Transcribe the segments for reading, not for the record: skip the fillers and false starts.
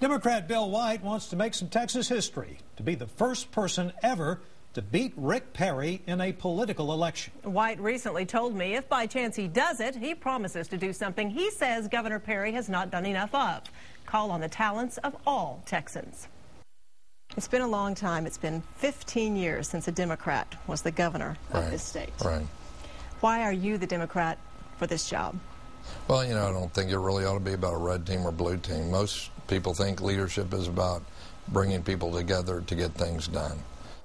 Democrat Bill White wants to make some Texas history to be the first person ever to beat Rick Perry in a political election. White recently told me if by chance he does it, he promises to do something he says Governor Perry has not done enough of. Call on the talents of all Texans. It's been a long time. It's been 15 years since a Democrat was the governor of this state. Right. Why are you the Democrat for this job? Well, you know, I don't think it really ought to be about a red team or blue team. Most people think leadership is about bringing people together to get things done.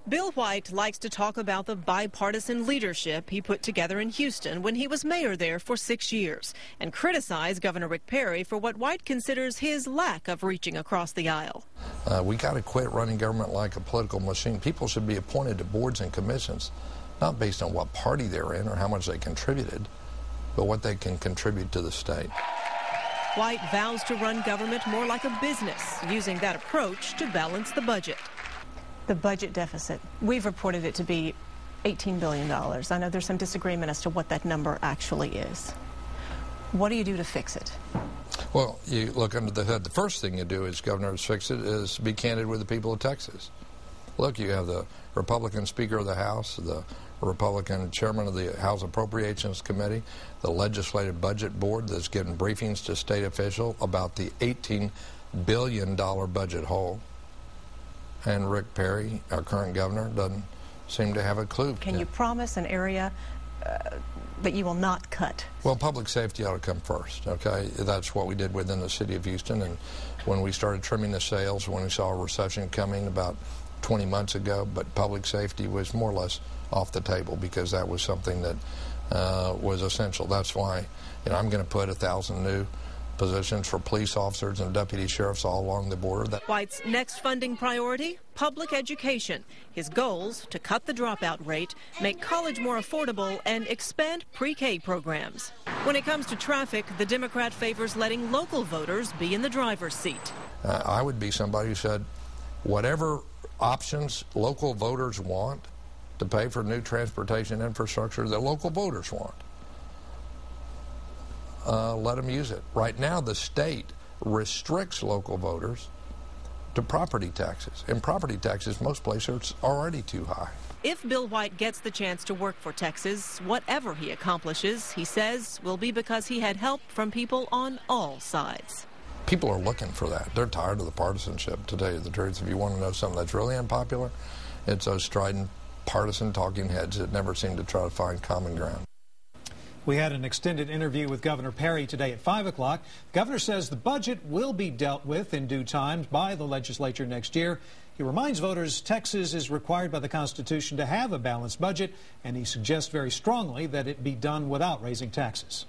Bill White likes to talk about the bipartisan leadership he put together in Houston when he was mayor there for 6 years, and criticize Governor Rick Perry for what White considers his lack of reaching across the aisle. We got to quit running government like a political machine. People should be appointed to boards and commissions, not based on what party they're in or how much they contributed, but what they can contribute to the state. White vows to run government more like a business, using that approach to balance the budget. The budget deficit, we've reported it to be $18 billion. I know there's some disagreement as to what that number actually is. What do you do to fix it? Well, you look under the hood. The first thing you do as governor to fix it is be candid with the people of Texas. Look, you have the Republican Speaker of the House, the Republican Chairman of the House Appropriations Committee, the Legislative Budget Board that's given briefings to state officials about the $18 billion budget hole. And Rick Perry, our current governor, doesn't seem to have a clue. Can you promise an area that you will not cut? Well, public safety ought to come first, okay? That's what we did within the city of Houston. And when we started trimming the sails, when we saw a recession coming about 20 months ago, but public safety was more or less off the table because that was something that was essential. That's why, you know, I'm going to put 1,000 new positions for police officers and deputy sheriffs all along the border. White's next funding priority, public education. His goals to cut the dropout rate, make college more affordable, and expand pre-K programs. When it comes to traffic, the Democrat favors letting local voters be in the driver's seat. I would be somebody who said, whatever options local voters want to pay for new transportation infrastructure that local voters want, let them use it. Right now, the state restricts local voters to property taxes. And property taxes, most places, are already too high. If Bill White gets the chance to work for Texas, whatever he accomplishes, he says, will be because he had help from people on all sides. People are looking for that. They're tired of the partisanship, to tell you the truth. If you want to know something that's really unpopular, it's those strident, partisan talking heads that never seem to try to find common ground. We had an extended interview with Governor Perry today at 5 o'clock. The governor says the budget will be dealt with in due time by the legislature next year. He reminds voters Texas is required by the Constitution to have a balanced budget, and he suggests very strongly that it be done without raising taxes.